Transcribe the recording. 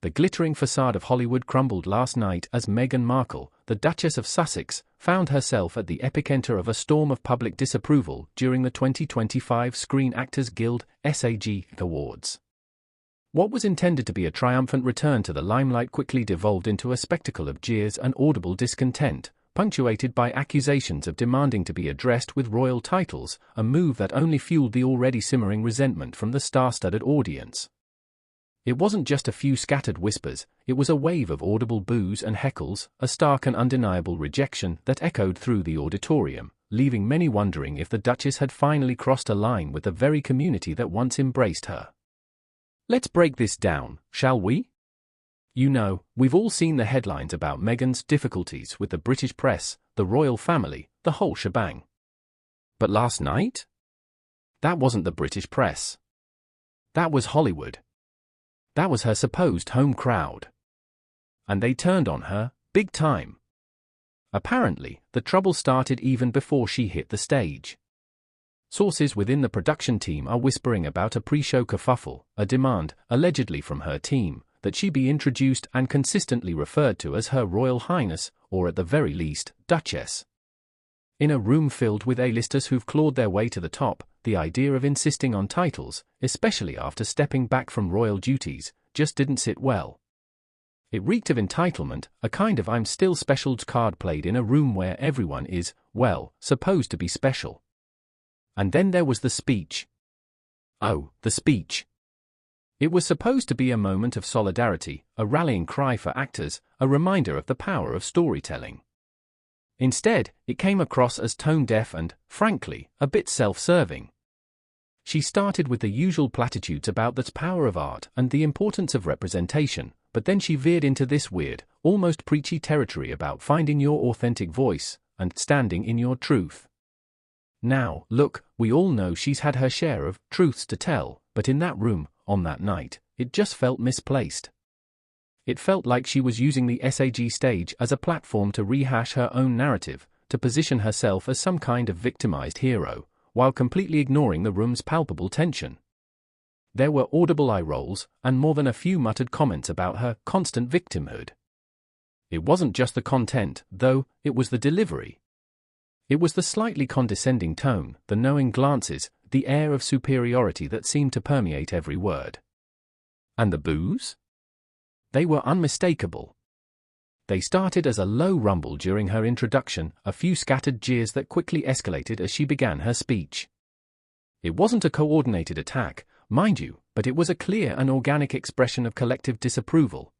The glittering facade of Hollywood crumbled last night as Meghan Markle, the Duchess of Sussex, found herself at the epicenter of a storm of public disapproval during the 2025 Screen Actors Guild (SAG) Awards. What was intended to be a triumphant return to the limelight quickly devolved into a spectacle of jeers and audible discontent, punctuated by accusations of demanding to be addressed with royal titles, a move that only fueled the already simmering resentment from the star-studded audience. It wasn't just a few scattered whispers, it was a wave of audible boos and heckles, a stark and undeniable rejection that echoed through the auditorium, leaving many wondering if the Duchess had finally crossed a line with the very community that once embraced her. Let's break this down, shall we? You know, we've all seen the headlines about Meghan's difficulties with the British press, the royal family, the whole shebang. But last night? That wasn't the British press. That was Hollywood. That was her supposed home crowd. And they turned on her, big time. Apparently, the trouble started even before she hit the stage. Sources within the production team are whispering about a pre-show kerfuffle, a demand, allegedly from her team, that she be introduced and consistently referred to as Her Royal Highness, or at the very least, Duchess. In a room filled with A-listers who've clawed their way to the top, the idea of insisting on titles, especially after stepping back from royal duties, just didn't sit well. It reeked of entitlement, a kind of I'm still special card played in a room where everyone is, well, supposed to be special. And then there was the speech. Oh, the speech. It was supposed to be a moment of solidarity, a rallying cry for actors, a reminder of the power of storytelling. Instead, it came across as tone-deaf and, frankly, a bit self-serving. She started with the usual platitudes about the power of art and the importance of representation, but then she veered into this weird, almost preachy territory about finding your authentic voice and standing in your truth. Now, look, we all know she's had her share of truths to tell, but in that room, on that night, it just felt misplaced. It felt like she was using the SAG stage as a platform to rehash her own narrative, to position herself as some kind of victimized hero, while completely ignoring the room's palpable tension. There were audible eye rolls, and more than a few muttered comments about her constant victimhood. It wasn't just the content, though, it was the delivery. It was the slightly condescending tone, the knowing glances, the air of superiority that seemed to permeate every word. And the boos? They were unmistakable. They started as a low rumble during her introduction, a few scattered jeers that quickly escalated as she began her speech. It wasn't a coordinated attack, mind you, but it was a clear and organic expression of collective disapproval,